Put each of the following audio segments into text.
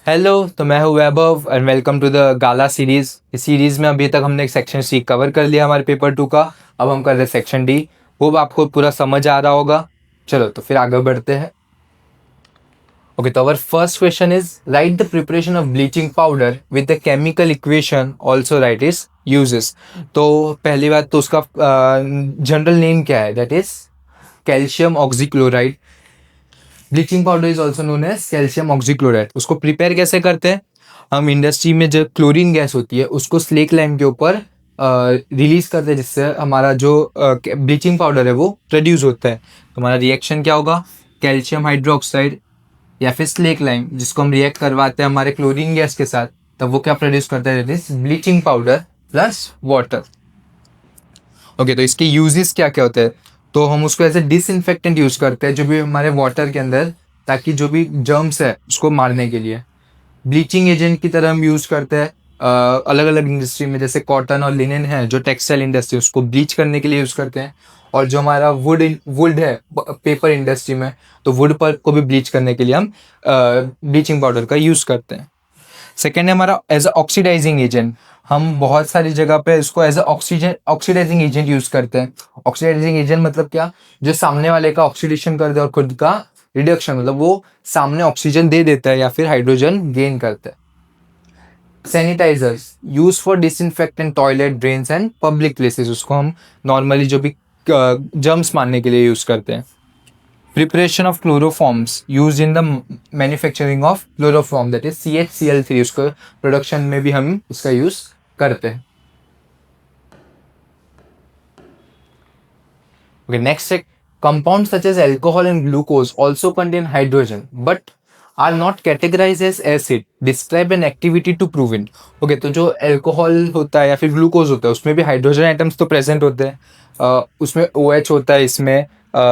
Hello, तो मैं हूँ Vaibhav and welcome to the gala series. इस सीरीज़ में अभी तक हमने एक सेक्शन सी कवर कर लिया हमारे पेपर 2 का। अब हम कर रहे हैं सेक्शन डी। वो आपको पूरा समझ आ रहा होगा। चलो तो फिर आगे बढ़ते हैं। ओके, तो our first question is write the preparation of bleaching powder with the chemical equation also write its uses. तो पहली बात तो उसका जनरल नेम क्या है, that is calcium oxychloride. Bleaching powder is also known as calcium oxychloride. उसको prepare कैसे करते हैं? हम इंडस्ट्री में जो क्लोरीन गैस होती है उसको स्लेक लाइम के ऊपर रिलीज करते हैं, जिससे हमारा जो ब्लीचिंग पाउडर है वो प्रोड्यूस होता है। तो हमारा रिएक्शन क्या होगा? कैल्शियम हाइड्रोक्साइड या फिर स्लेक लाइम, जिसको हम रिएक्ट करवाते हैं हमारे क्लोरीन गैस के साथ, तब वो क्या प्रोड्यूस करता है? This bleaching powder plus water. Okay, तो इसके यूजेस क्या क्या होते हैं? तो हम उसको एज ए डिसइंफेक्टेंट यूज करते हैं जो भी हमारे वाटर के अंदर, ताकि जो भी जर्म्स है उसको मारने के लिए। ब्लीचिंग एजेंट की तरह हम यूज करते हैं अलग अलग इंडस्ट्री में, जैसे कॉटन और लिनन है जो टेक्सटाइल इंडस्ट्री, उसको ब्लीच करने के लिए यूज करते हैं। और जो हमारा वुड है पेपर इंडस्ट्री में, तो वुड पर को भी ब्लीच करने के लिए हम ब्लीचिंग पाउडर का यूज करते हैं। सेकेंड है हमारा एज अ ऑक्सीडाइजिंग एजेंट। हम बहुत सारी जगह पे इसको as a oxidising agent use करते हैं। ऑक्सीडाइजिंग एजेंट मतलब क्या? जो सामने वाले का ऑक्सीडेशन कर दे और खुद का रिडक्शन, मतलब वो सामने ऑक्सीजन दे देता है या फिर हाइड्रोजन गेन करता है। Sanitisers use for disinfectant toilet, drains and public places. उसको हम नॉर्मली जो भी जर्म्स मारने के लिए यूज करते हैं। Preparation of chloroforms use in the manufacturing of chloroform, that is CHCl3। उसको प्रोडक्शन में भी हम इसका यूज करते हैं। Okay, next है compounds such as alcohol and glucose also contain hydrogen but are not categorized as acid. Describe an activity to prove it. Okay, तो जो अल्कोहल होता है या फिर ग्लूकोज होता है उसमें भी हाइड्रोजन आइटम्स तो प्रेजेंट होते हैं। उसमें OH होता है, इसमें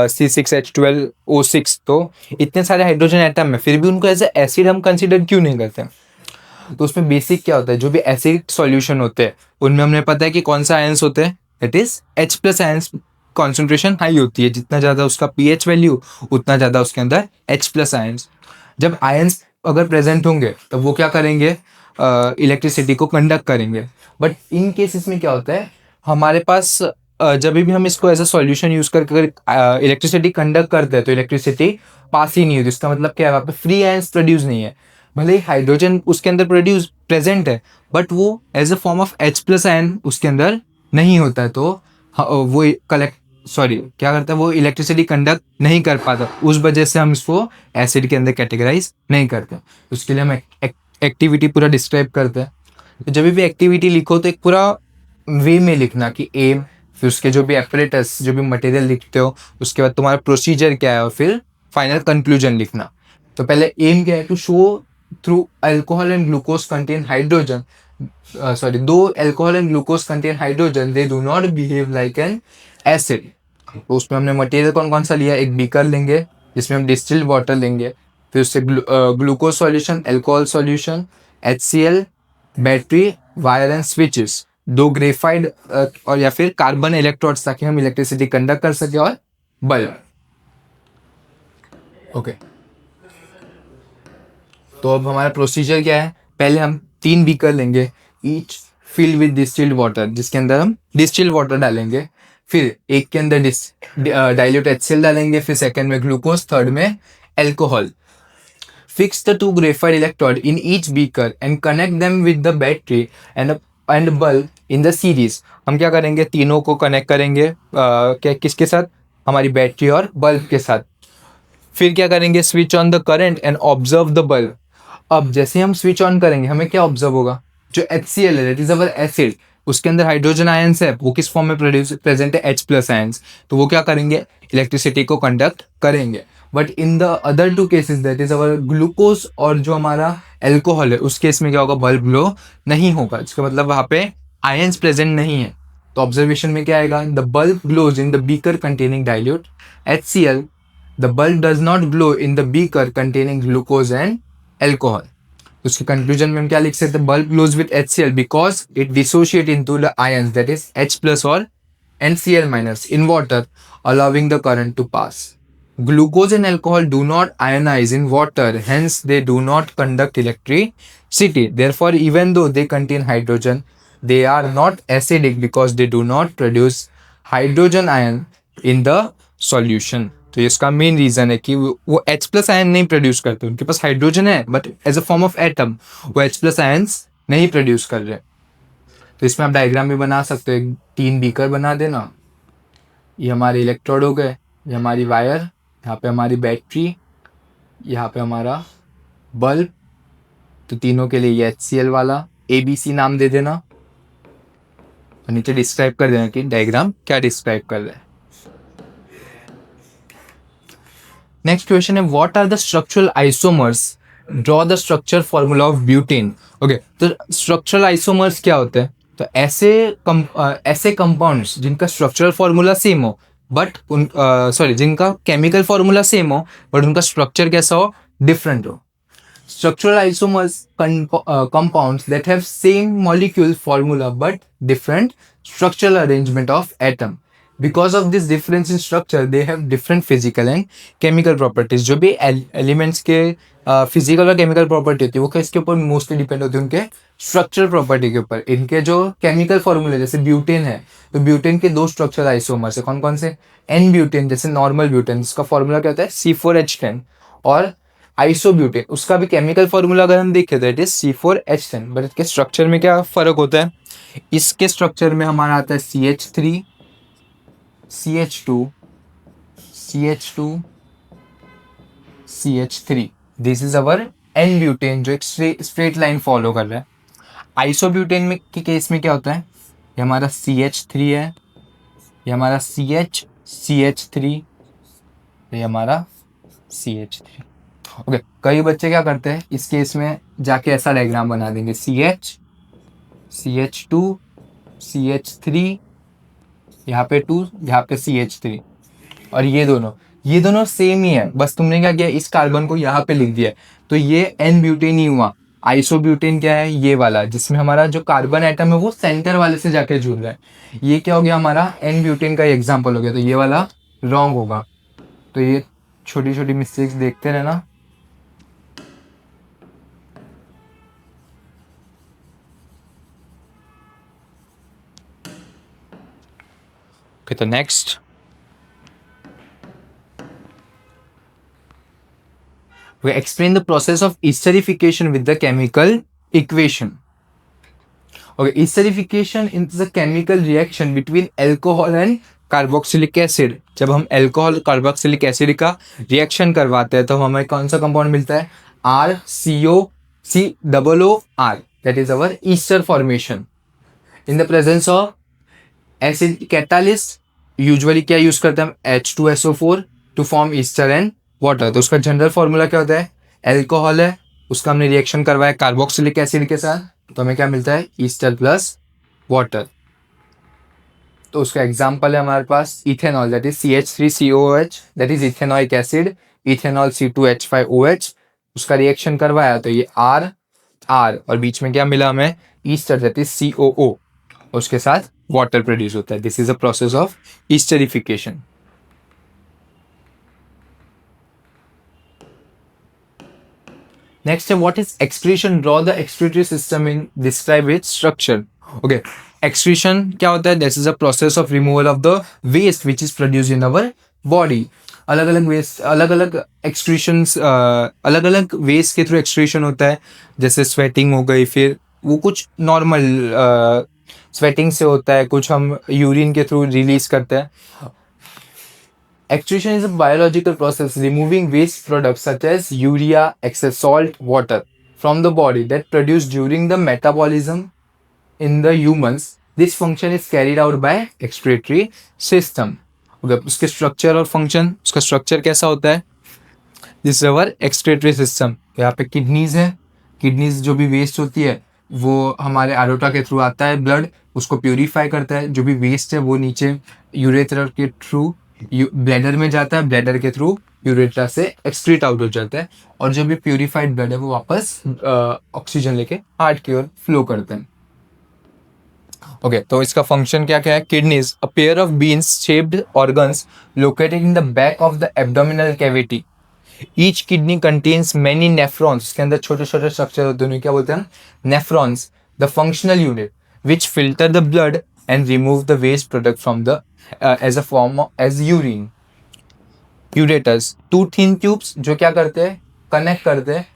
C6H12O6। तो इतने सारे हाइड्रोजन आइटम है, फिर भी उनको एज ए एसिड हम कंसिडर क्यों नहीं करते? तो उसमें बेसिक क्या होता है, जो भी एसिड सॉल्यूशन होते हैं उनमें हमें पता है कि कौन सा आयंस होते हैं, that is H+ ions. Concentration high होती है, जितना ज़्यादा उसका pH वैल्यू उतना ज़्यादा उसके अंदर H+ आयंस। जब आयंस अगर प्रेजेंट होंगे तब वो क्या करेंगे? इलेक्ट्रिसिटी को कंडक्ट करेंगे। बट इन केसेस में क्या होता है, हमारे पास जब भी हम इसको एज अ सॉल्यूशन यूज करके इलेक्ट्रिसिटी कंडक्ट करते हैं तो इलेक्ट्रिसिटी पास ही नहीं होती। इसका मतलब क्या है? वहाँ पे फ्री आयंस प्रोड्यूस नहीं है। भले ही हाइड्रोजन उसके अंदर प्रोड्यूस प्रेजेंट है, बट वो as a form of H+ ion उसके अंदर नहीं होता है। तो वो क्या करता है, वो इलेक्ट्रिसिटी कंडक्ट नहीं कर पाता। उस वजह से हम इसको एसिड के अंदर कैटेगराइज नहीं करते। उसके लिए हम एक्टिविटी पूरा डिस्क्राइब करते हैं। तो जब भी एक्टिविटी लिखो तो एक पूरा वे में लिखना कि एम, फिर उसके जो भी एपरेटस, जो भी मटेरियल लिखते हो, उसके बाद तुम्हारा प्रोसीजर क्या है और फिर फाइनल कंक्लूजन लिखना। तो पहले एम क्या है? To show through alcohol and glucose contain hydrogen, दो alcohol and glucose contain hydrogen, they do not behave like an acid. तो उसमें हमने मटेरियल कौन कौन सा लिया? एक बीकर लेंगे जिसमें हम डिस्टिल्ड वाटर लेंगे, फिर उससे glucose solution, alcohol solution, HCl, battery, wire and switches, दो ग्रेफाइड और या फिर कार्बन इलेक्ट्रोड्स, ताकि हम इलेक्ट्रिसिटी कंडक्ट कर सके, और बल्ब। ओके, तो अब हमारा प्रोसीजर क्या है? पहले हम 3 बीकर लेंगे, each filled with distilled water, जिसके अंदर हम डिस्टिल्ड वाटर डालेंगे। फिर एक के अंदर डाइल्यूट HCl डालेंगे, फिर सेकंड में ग्लूकोज, थर्ड में alcohol. Fix the 2 graphite electrode in each beaker and connect them with the battery and bulb in the series. हम क्या करेंगे? तीनों को कनेक्ट करेंगे क्या किसके साथ? हमारी बैटरी और बल्ब के साथ। फिर क्या करेंगे? Switch on the current and observe the bulb. अब जैसे हम स्विच ऑन करेंगे हमें क्या ऑब्जर्व होगा? जो HCl है, दैट इज अवर एसिड, उसके अंदर हाइड्रोजन आयंस है, वो किस फॉर्म में प्रेजेंट है? H+ ions. तो वो क्या करेंगे? इलेक्ट्रिसिटी को कंडक्ट करेंगे। But in the other 2 cases, that is our glucose और जो हमारा एल्कोहल है, उस केस में क्या होगा? बल्ब ग्लो नहीं होगा। इसका मतलब वहाँ पे आयंस प्रेजेंट नहीं है। तो ऑब्जर्वेशन में क्या आएगा? The bulb glows in the beaker containing dilute HCl, the bulb does not glow in the beaker containing glucose and alcohol. उसके कंक्लूजन में हम क्या लिख सकते हैं? Bulb glows with HCl because it dissociate into the ions, that is H+ और NCl- in water, allowing the current to pass. Glucose and alcohol do not ionize in water, hence they do not conduct electricity. Therefore, even though they contain hydrogen, they are not acidic because they do not produce hydrogen ion in the solution. तो इसका main reason है कि वो H plus ion नहीं produce करते, उनके पास hydrogen है but as a form of atom वो H प्लस आयन्स नहीं प्रोड्यूस कर रहे. तो इसमें आप डायग्राम भी बना सकते हो, 3 बीकर बना देना. ये हमारे इलेक्ट्रोड हो गए, ये हमारी वायर, यहाँ पे हमारी बैटरी, यहाँ पे हमारा बल्ब. तो तीनों के लिए ये HCl वाला ABC नाम दे देना और नीचे डिस्क्राइब कर देना कि डायग्राम क्या डिस्क्राइब कर रहा है. नेक्स्ट क्वेश्चन है what are the structural isomers, draw the structure formula of butane. Okay, तो स्ट्रक्चरल आइसोमर्स क्या होते हैं? तो ऐसे कंपाउंड्स जिनका स्ट्रक्चरल फॉर्मूला सेम हो बट जिनका केमिकल फॉर्मूला सेम हो बट उनका स्ट्रक्चर कैसा हो, डिफरेंट हो. Structural isomers compounds that have same molecule formula but different structural arrangement of atom. Because of this difference in structure, they have different physical and chemical properties. जो भी elements के physical और chemical property होती है वो किसके ऊपर mostly depend होती है? उनके structural property के ऊपर. इनके जो chemical formula जैसे ब्यूटेन है तो ब्यूटेन के 2 structural isomers है. कौन कौन से? N ब्यूटेन जैसे नॉर्मल ब्यूटेन, इसका फॉर्मूला क्या होता है? C4H10. और आइसोब्यूटेन, उसका भी केमिकल फॉर्मूला अगर हम देखें तो इट इज C4H10. बट इसके स्ट्रक्चर में क्या फर्क होता है? इसके स्ट्रक्चर में हमारा आता है CH3, CH2, CH2, CH3. This is our N butane जो एक स्ट्रेट लाइन फॉलो कर रहा है. आइसोब्यूटेन में के केस में क्या होता है? ये हमारा CH3 है, ये हमारा CH3, ये हमारा CH3. ओके, कई बच्चे क्या करते हैं इस केस में जाके ऐसा डायग्राम बना देंगे CH, CH2, CH3, यहाँ पे 2, यहाँ पे CH3. और ये दोनों सेम ही है, बस तुमने क्या किया इस कार्बन को यहाँ पे लिख दिया. तो ये N ब्यूटेन ही हुआ. आइसोब्यूटेन क्या है? ये वाला जिसमें हमारा जो कार्बन एटम है वो सेंटर वाले से जाके जुड़ रहा है. ये क्या हो गया? हमारा N ब्यूटेन का एग्जाम्पल हो गया. तो ये वाला रॉन्ग होगा. तो ये छोटी छोटी मिस्टेक्स देखते रहना. Okay, the next. We explain the process of esterification with the chemical equation. Okay, esterification is a chemical reaction between alcohol and carboxylic acid. जब हम alcohol carboxylic acid का रिएक्शन करवाते हैं तो हमें कौन सा कंपाउंड मिलता है? RCOCOOR. That is our ester formation. In the presence of acid catalyst usually क्या यूज करते हैं हम? H2SO4 to form ester and water. तो उसका जनरल फॉर्मूला क्या होता है? एल्कोहल है, उसका हमने रिएक्शन करवाया कार्बोक्सिलिक एसिड के साथ, तो हमें क्या मिलता है? Ester plus water. तो उसका एग्जाम्पल है हमारे पास ethanol, that is CH3COOH, that is ethanoic acid. Ethanol C2H5OH, उसका रिएक्शन करवाया तो ये R और बीच में क्या मिला हमें? Ester, that is COO. उसके साथ वाटर प्रोड्यूस होता है. This is a process of esterification. Next है what is excretion, draw the excretory system in describe its structure. Okay, excretion क्या होता है? This is a process of removal of the waste which is produce in our body. अलग अलग waste, अलग अलग एक्सक्रीशंस, अलग अलग वेस्ट के थ्रू एक्सक्रीशन होता है. जैसे स्वेटिंग हो गई, फिर वो कुछ नॉर्मल स्वेटिंग से होता है, कुछ हम यूरिन के थ्रू रिलीज करते हैं. Excretion is a biological process removing waste products such as urea, excess salt, water from the body that produced during the metabolism in the humans. This function is carried out by excretory system. Okay, उसके structure और function, उसका structure कैसा होता है? This is our excretory system. यहाँ पे kidneys है, kidneys जो भी वेस्ट होती है वो हमारे एरोटा के थ्रू आता है, ब्लड उसको प्यूरिफाई करता है. जो भी वेस्ट है वो नीचे यूरेथ्रा के थ्रू ब्लैडर में जाता है, ब्लैडर के थ्रू यूरेथ्रा से एक्सक्रीट आउट हो जाता है. और जो भी प्यूरिफाइड ब्लड है वो वापस ऑक्सीजन लेके हार्ट की ओर फ्लो करते हैं. ओके, तो इसका फंक्शन क्या क्या है? Kidneys, a pair of beans shaped organs located in the back of the abdominal cavity. Each kidney contains many nephrons, इसके अंदर छोटे छोटे स्ट्रक्चर होते हैं, क्या बोलते हैं? Nephrons, the functional unit which filter the blood and remove the waste product from the as a form as urine. Ureters, two thin tubes जो क्या करते हैं? कनेक्ट करते हैं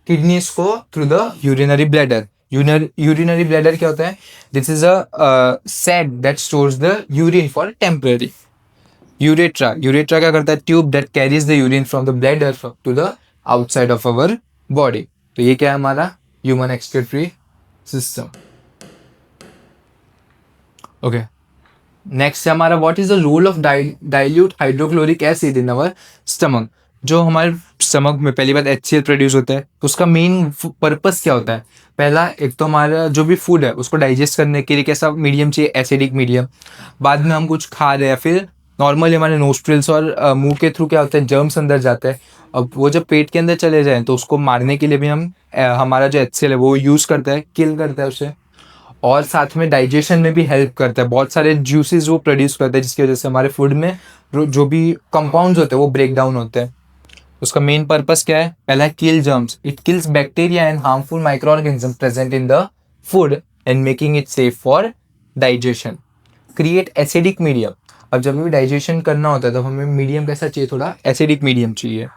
किडनीज को through the urinary bladder. Urinary bladder क्या होता है? This is a sac that stores the urine for temporary. Urethra, urethra क्या करता है? Tube that carries the urine from the bladder to the outside of our body. तो ये क्या है हमारा human excretory system. Okay, next है हमारा what is the role of dilute hydrochloric acid in our stomach. जो हमारे स्टमक में पहली बार HCl प्रोड्यूस होता है, तो उसका मेन पर्पस क्या होता है? पहला, एक तो हमारा जो भी फूड है उसको डाइजेस्ट करने के लिए कैसा मीडियम चाहिए? Acidic medium. बाद में हम कुछ खा रहे हैं, फिर नॉर्मली हमारे नोस्ट्रिल्स और मुंह के थ्रू क्या होता है? जर्म्स अंदर जाते हैं। अब वो जब पेट के अंदर चले जाएं तो उसको मारने के लिए भी हम हमारा जो HCl है वो यूज़ करता है, किल करता है उसे। और साथ में डाइजेशन में भी हेल्प करता है, बहुत सारे जूसेस वो प्रोड्यूस करता है जिसकी वजह से हमारे फूड में जो भी कंपाउंड्स होते हैं वो ब्रेक डाउन होते हैं। उसका मेन पर्पस क्या है? पहला है kill germs, it kills bacteria and harmful micro organism present in the food and making it safe for digestion. Create acidic medium, अब जब भी डाइजेशन करना होता है तो हमें मीडियम कैसा चाहिए? थोड़ा एसिडिक मीडियम चाहिए।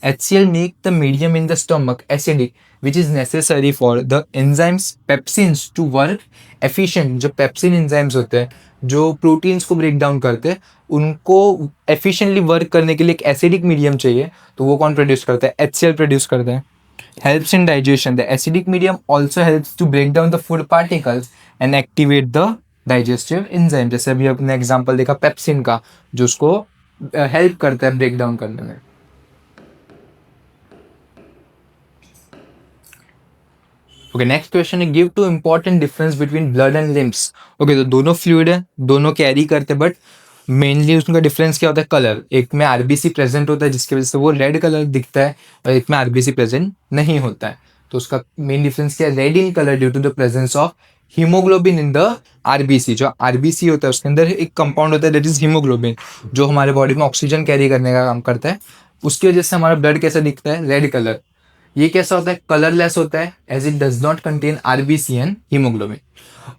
HCl make the medium in the stomach acidic, which is necessary for the enzymes pepsins to work efficient। जो पेप्सिन एंजाइम्स होते हैं जो प्रोटीन्स को ब्रेक डाउन करते हैं, उनको एफिशिएंटली वर्क करने के लिए एक एसिडिक मीडियम चाहिए। तो वो कौन प्रोड्यूस करता है? HCl प्रोड्यूस करता है। Helps in digestion, the acidic medium also helps to break down the food particles and activate the digestive enzyme. जैसे अभी अपने एग्जाम्पल देखा पेप्सिन का, जो उसको हेल्प करता है ब्रेक डाउन करने में। ओके, नेक्स्ट क्वेश्चन है give two important difference between blood and limbs. Okay, तो दोनों फ्लूइड है, दोनों कैरी करते हैं, बट मेनली उसका डिफरेंस क्या होता है? कलर। एक में आरबीसी प्रेजेंट होता है जिसकी वजह से वो रेड कलर दिखता है, और एक में आरबीसी प्रेजेंट नहीं होता है। तो उसका मेन डिफरेंस क्या है? Red in colour due to the presence of haemoglobin in the RBC. जो आरबीसी होता है उसके अंदर एक कंपाउंड होता है दैट इज हीमोग्लोबिन, जो हमारे बॉडी में ऑक्सीजन कैरी करने का काम करता है। उसकी वजह से हमारा ब्लड कैसा दिखता है? Red colour. ये कैसा होता है? कलरलेस होता है, as it does not contain RBC and haemoglobin.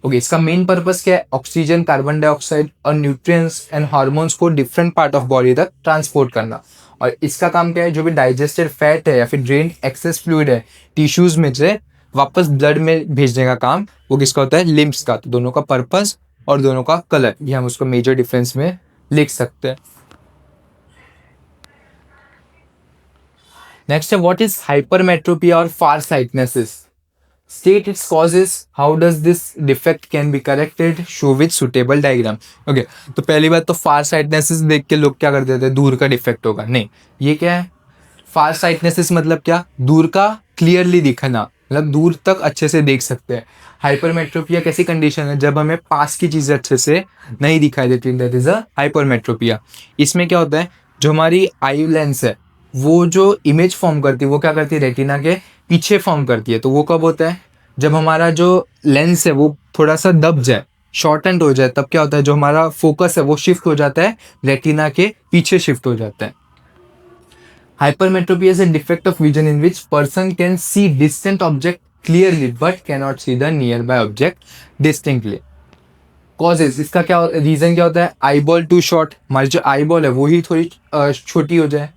Okay, इसका मेन पर्पस क्या है? ऑक्सीजन, कार्बन डाइऑक्साइड और न्यूट्रिएंट्स एंड हार्मोन्स को डिफरेंट पार्ट ऑफ बॉडी तक ट्रांसपोर्ट करना। और इसका काम क्या है? जो भी डाइजेस्टेड फैट है या फिर ड्रेन एक्सेस फ्लूइड है टिश्यूज में से वापस ब्लड में भेजने का काम वो किसका होता है? लिम्स का। तो दोनों का पर्पस और दोनों का कलर, ये हम उसको मेजर डिफरेंस में लिख सकते हैं। नेक्स्ट है व्हाट इज हाइपरमेट्रोपिया और far sightedness. State its causes, how does this defect can be corrected, show with suitable diagram. Okay, तो पहली बात तो फार साइटनेसिस देख के लोग क्या कर देते हैं? दूर का डिफेक्ट होगा। नहीं, ये क्या है? फार साइटनेसिस मतलब क्या? दूर का क्लियरली दिखना, मतलब दूर तक अच्छे से देख सकते हैं। हाइपरमेट्रोपिया कैसी कंडीशन है? जब हमें पास की चीज़ें अच्छे से नहीं दिखाई देती, दैट इज अ हाइपरमेट्रोपिया। इसमें क्या होता है? जो हमारी आई लेंस है वो जो इमेज फॉर्म करती है वो क्या करती है? रेटिना के पीछे फॉर्म करती है। तो वो कब होता है? जब हमारा जो लेंस है वो थोड़ा सा दब जाए, शॉर्टेंड हो जाए, तब क्या होता है? जो हमारा फोकस है वो शिफ्ट हो जाता है, रेटिना के पीछे शिफ्ट हो जाता है। Hypermetropia is a defect of vision in which person can see distant object clearly but cannot see the nearby object distinctly. Causes, इसका क्या रीजन क्या होता है? आईबॉल टू शॉर्ट, हमारी जो आईबॉल है वही थोड़ी छोटी हो जाए।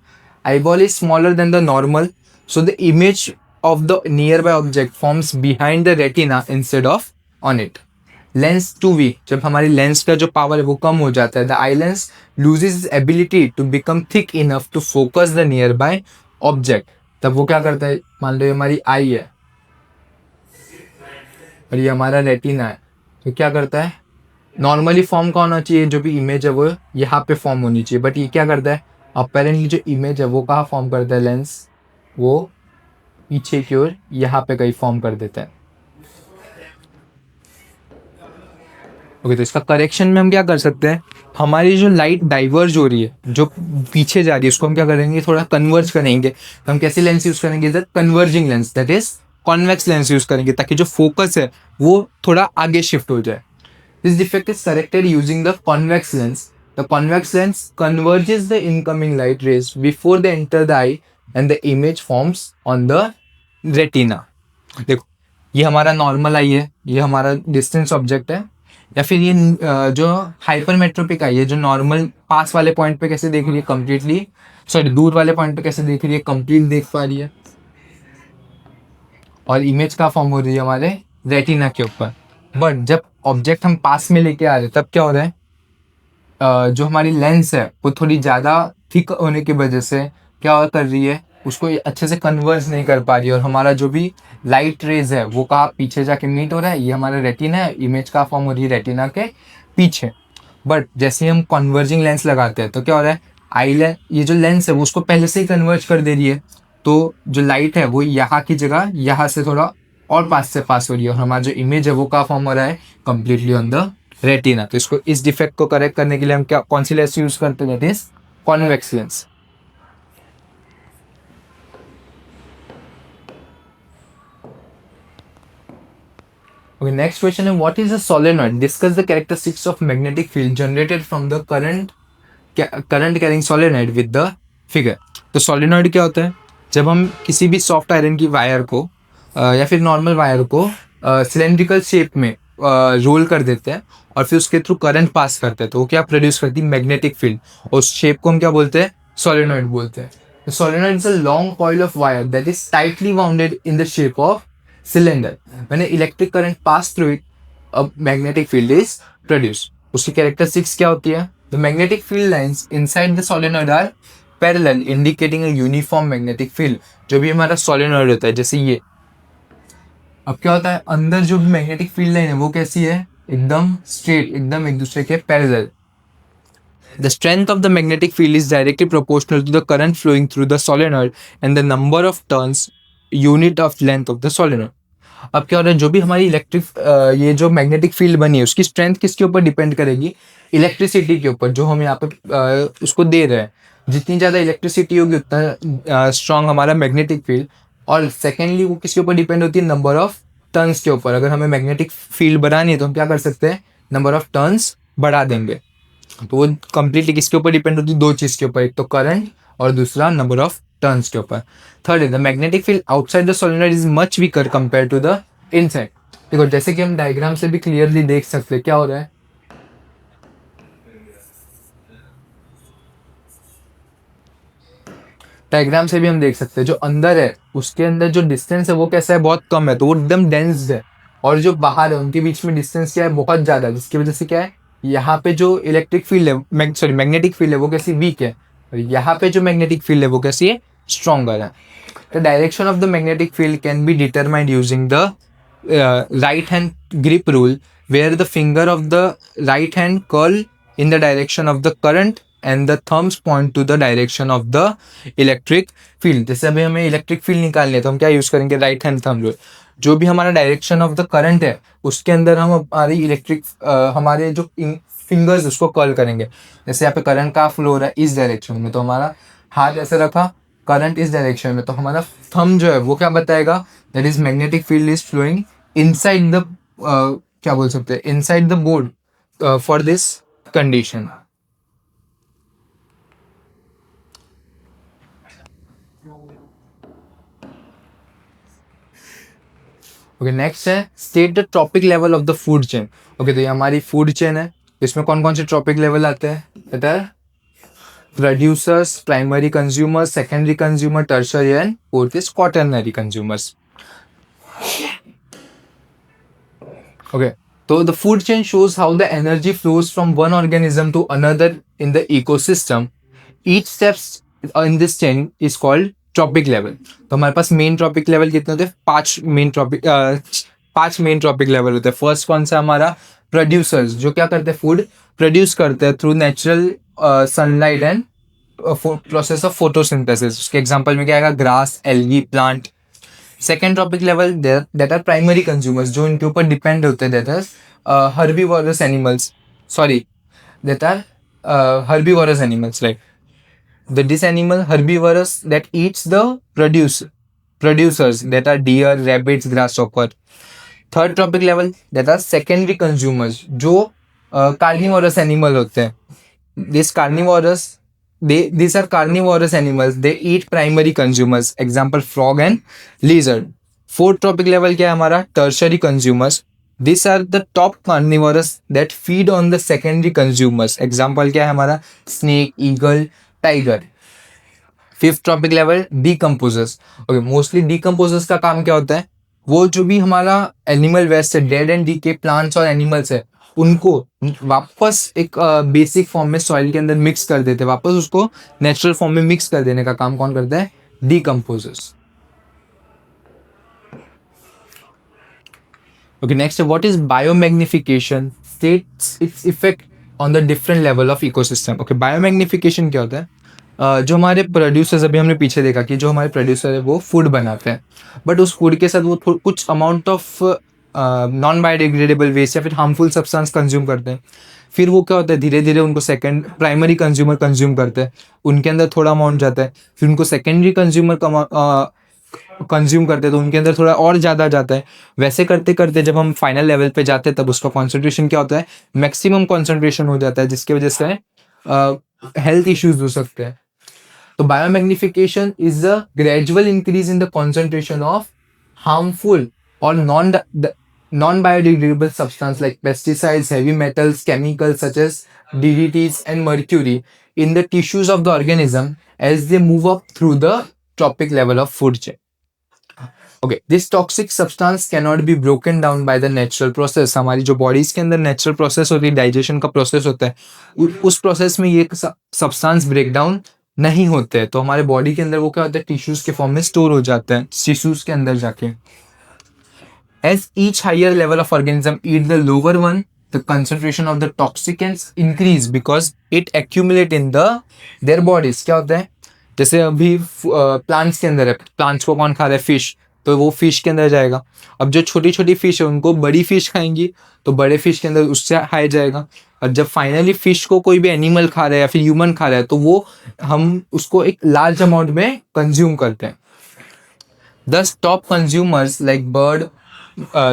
Eyeball is smaller than the normal, so the image of the near by object forms behind the retina instead of on it. Lens too weak, जब हमारी लेंस का जो पावर है वो कम हो जाता है, the eye lens loses ability to become thick enough to focus the near by object. तब वो क्या करता है? मान लो ये हमारी आई है और ये हमारा रेटिना है, तो क्या करता है? नॉर्मली फॉर्म का होना चाहिए, जो भी इमेज है वो यहाँ पे फॉर्म होनी चाहिए, बट ये क्या करता है? अपेरेंटली जो इमेज है वो कहाँ फॉर्म करता है? लेंस वो पीछे की ओर यहाँ पे कहीं फॉर्म कर देता है। ओके, तो इसका करेक्शन में हम क्या कर सकते हैं? हमारी जो लाइट डाइवर्ज हो रही है, जो पीछे जा रही है, उसको हम क्या करेंगे? थोड़ा कन्वर्ज करेंगे। तो हम कैसी लेंस यूज करेंगे? That converging lens, that is convex lens use करेंगे, ताकि जो फोकस है वो थोड़ा आगे शिफ्ट हो जाए। This defect is corrected using the convex lens. The convex lens converges the incoming light rays before they enter the eye and the image forms on the retina. देखो ये हमारा नॉर्मल आई है, ये हमारा डिस्टेंस ऑब्जेक्ट है, या फिर ये जो हाइपरमेट्रोपिक आई है जो नॉर्मल पास वाले पॉइंट पे कैसे देख रही है कंप्लीटली, सॉरी दूर वाले पॉइंट पे कैसे देख रही है कंप्लीट देख पा रही है, और इमेज का फॉर्म हो रही है हमारे रेटिना के ऊपर. बट जब ऑब्जेक्ट हम पास में लेके आ रहे हैं तब क्या हो रहा है, जो हमारी लेंस है वो थोड़ी ज़्यादा थिक होने की वजह से क्या कर रही है, उसको अच्छे से कन्वर्स नहीं कर पा रही है, और हमारा जो भी लाइट रेज है वो कहाँ पीछे जाके मीट हो रहा है, ये हमारा रेटिना है, इमेज का फॉर्म हो रही है रेटिना के पीछे. बट जैसे हम कन्वर्जिंग लेंस लगाते हैं तो क्या हो रहा है, ये जो लेंस है वो उसको पहले से ही कन्वर्ज कर दे रही है, तो जो लाइट है वो यहाँ की जगह यहाँ से थोड़ा और पास से पास हो रही है, और हमारा जो इमेज है वो कहाँ फॉर्म हो रहा है कंप्लीटली ऑन द रेटिना. तो इसको इस डिफेक्ट को करेक्ट करने के लिए हम क्या कौन सी लेंस यूज करते हैं, that is convex lens. Okay, next question is what is a solenoid? Discuss the characteristics of magnetic field generated from the current carrying solenoid with the figure. तो solenoid क्या होता है, जब हम किसी भी सॉफ्ट आयरन की वायर को या फिर नॉर्मल वायर को सिलेंड्रिकल शेप में रोल कर देते हैं और फिर उसके थ्रू करंट पास करते हैं तो वो क्या प्रोड्यूस करती है मैग्नेटिक फील्ड, और उस शेप को हम क्या बोलते हैं, सोलेनॉइड बोलते हैं. The solenoid is a long coil of wire that is tightly wounded in the shape of cylinder. When an electric current pass through it, a magnetic field is produced. उसकी characteristics क्या होती है? The magnetic field lines inside the solenoid are parallel, indicating a uniform magnetic field. जो भी हमारा solenoid होता है जैसे ये, अब क्या होता है अंदर जो भी मैग्नेटिक फील्ड लाइन है वो कैसी है, एकदम स्ट्रेट, एकदम एक दूसरे के parallel. The strength of the magnetic field is directly proportional to the current flowing through the solenoid and the number of turns unit of length of the solenoid. अब क्या हो रहा है, जो भी हमारी ये जो मैग्नेटिक फील्ड बनी है उसकी स्ट्रेंथ किसके ऊपर डिपेंड करेगी, इलेक्ट्रिसिटी के ऊपर जो हम यहाँ पे उसको दे रहे हैं. जितनी ज़्यादा इलेक्ट्रिसिटी होगी उतना स्ट्रांग हमारा मैग्नेटिक फील्ड. और सेकेंडली वो किसके ऊपर डिपेंड होती है, नंबर ऑफ टर्न्स के ऊपर. अगर हमें मैग्नेटिक फील्ड बढ़ानी है तो हम क्या कर सकते हैं, नंबर ऑफ टर्न्स बढ़ा देंगे. तो वो कंप्लीटली किसके ऊपर डिपेंड होती है, दो चीज़ के ऊपर, एक तो करंट और दूसरा नंबर ऑफ टर्न्स के ऊपर. Third is the magnetic field outside the solenoid is much weaker compare to the inside. देखो जैसे कि हम डायग्राम से भी क्लियरली देख सकते हैं क्या हो रहा है, डायग्राम से भी हम देख सकते हैं जो अंदर है उसके अंदर जो डिस्टेंस है वो कैसा है, बहुत कम है, तो वो एकदम डेंस है. और जो बाहर है उनके बीच में डिस्टेंस क्या है, बहुत ज़्यादा है, जिसकी वजह से क्या है, यहाँ पे जो इलेक्ट्रिक फील्ड है मैग्नेटिक फील्ड है वो कैसी वीक है, और यहाँ पे जो मैग्नेटिक फील्ड है वो कैसी है, स्ट्रॉन्गर है. The direction of the magnetic field can be determined using the right hand grip rule where the finger of the right hand curl in the direction of the current and the thumbs point to the direction of the electric field. जैसे अभी हमें electric field निकालनी है तो हम क्या use करेंगे, right hand thumb rule. जो भी हमारा डायरेक्शन ऑफ द करंट है उसके अंदर हम हमारी हमारे जो फिंगर्स उसको कर्ल करेंगे. जैसे यहाँ पे करंट का फ्लो हो रहा है इस डायरेक्शन में तो हमारा हाथ ऐसे रखा, करंट इस डायरेक्शन में, तो हमारा थंब जो है वो क्या बताएगा, that is magnetic field is flowing inside the क्या बोल सकते हैं, inside the board for this condition. Okay next है state the trophic level of the food chain. Okay तो ये हमारी फूड चेन है, इसमें कौन कौन से ट्रॉपिक लेवल आते हैं, that are producers, primary consumers, secondary consumer, tertiary and fourth is quaternary consumers. Okay तो the food chain shows how the energy flows from one organism to another in the ecosystem. Each steps in this chain is called trophic level. तो हमारे पास main trophic level कितने होते हैं, पांच main trophic level होते हैं. First कौन सा हमारा, प्रोड्यूसर्स, जो क्या करते हैं, फूड प्रोड्यूस करते हैं through natural sunlight and process of photosynthesis. उसके एग्जांपल में क्या आएगा, grass, algae, plant. Second trophic level that are primary consumers, जो इनके ऊपर डिपेंड होते हैं, that are herbivorous animals, that are herbivorous animals, right. This animal herbivorous that eats the producers that are deer, rabbits, grasshopper. Third tropic level that are secondary consumers, जो carnivorous animal होते हैं। This are carnivorous animals, they eat primary consumers, example frog and lizard. Fourth trophic level क्या है हमारा, tertiary consumers, this are the top carnivorous that feed on the secondary consumers, example क्या है हमारा, snake, eagle, tiger. Fifth topic level decomposers. Okay, mostly decomposers का काम क्या होता है, वो जो भी हमारा एनिमल वेस्ट है, डेड एंड डीके प्लांट्स और एनिमल्स है, उनको वापस एक बेसिक फॉर्म में सॉइल के अंदर मिक्स कर देते हैं, वापस उसको नेचुरल फॉर्म में मिक्स कर देने का काम कौन करता है, decomposers. Okay, next, what is biomagnification? States its effect on the different level of ecosystem. Okay, biomagnification क्या होता है, जो हमारे प्रोड्यूसर्स, अभी हमने पीछे देखा कि जो हमारे प्रोड्यूसर है वो फूड बनाते हैं, बट उस फूड के साथ वो कुछ amount of non biodegradable waste या फिर हार्मफुल सब्सटेंस कंज्यूम करते हैं। फिर वो क्या होता है, धीरे धीरे उनको सेकंड प्राइमरी कंज्यूमर कंज्यूम करते हैं, उनके अंदर थोड़ा अमाउंट जाता है, फिर उनको सेकेंडरी कंज्यूमर कंज्यूम करते हैं तो उनके अंदर थोड़ा और ज़्यादा जाता है। वैसे करते करते जब हम फाइनल लेवल पे जाते हैं तब उसका कॉन्सेंट्रेशन क्या होता है, मैक्सिमम कॉन्सेंट्रेशन हो जाता है, जिसकी वजह से हेल्थ इश्यूज हो सकते हैं। तो biomagnification is the gradual increase in the concentration of harmful और non biodegradable substance like pesticides, heavy metals, chemicals such as DDTs and mercury in the tissues of the organism as they move up through the tropic level of food chain. Okay, this toxic substance cannot be broken down by the natural process. हमारी जो bodies के अंदर natural process होती है, digestion का process होता है, उस प्रोसेस में ये सब्सटेंस ब्रेक डाउन नहीं होते हैं, तो हमारे बॉडी के अंदर वो क्या होता है, टिश्यूज के फॉर्म में स्टोर हो जाते हैं, टिश्यूज के अंदर जाके। As each higher level of organism eat the lower one, the concentration of the toxicants increase because it accumulate in their bodies. क्या होता है, जैसे अभी प्लांट्स के अंदर है, प्लांट्स को कौन खा रहा है, फिश, तो वो फिश के अंदर जाएगा। अब जो छोटी छोटी फिश है उनको बड़ी फिश खाएंगी तो बड़े फिश के अंदर उससे हाई जाएगा, और जब फाइनली फिश को कोई भी एनिमल खा रहा है या फिर ह्यूमन खा रहा है तो वो हम उसको एक लार्ज अमाउंट में कंज्यूम करते हैं। Thus, top consumers like bird,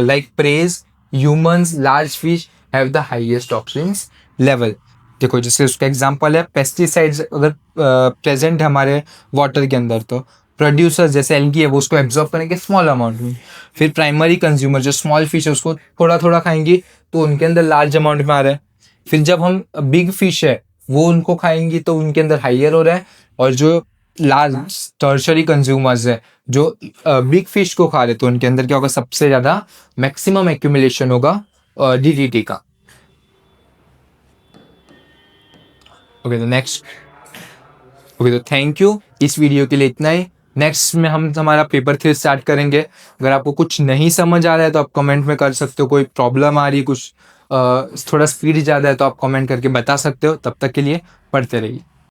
like praise, humans, large fish have the highest toxins level. देखो जैसे उसका एग्जांपल है पेस्टिसाइड्स, अगर प्रेजेंट है हमारे वाटर के अंदर तो प्रोड्यूसर्स जैसे एल्गी है वो उसको एब्जॉर्ब करेंगे स्मॉल अमाउंट में, फिर प्राइमरी कंज्यूमर जो स्मॉल फिश है उसको थोड़ा थोड़ा खाएंगी तो उनके अंदर लार्ज अमाउंट में आ रहा है, फिर जब हम बिग फिश है वो उनको खाएंगी तो उनके अंदर हाइयर हो रहा है, और जो लार्ज टर्शरी कंज्यूमर्स है जो बिग फिश को खा रहे तो उनके अंदर क्या होगा, सबसे ज़्यादा मैक्सिमम एक्यूमुलेशन होगा DDT का। ओके, तो नेक्स्ट, ओके, तो थैंक यू, इस वीडियो के लिए इतना ही। नेक्स्ट में हम हमारा पेपर 3 स्टार्ट करेंगे। अगर आपको कुछ नहीं समझ आ रहा है तो आप कमेंट में कर सकते हो, कोई प्रॉब्लम आ रही है, कुछ थोड़ा स्पीड ज़्यादा है तो आप कमेंट करके बता सकते हो। तब तक के लिए पढ़ते रहिए।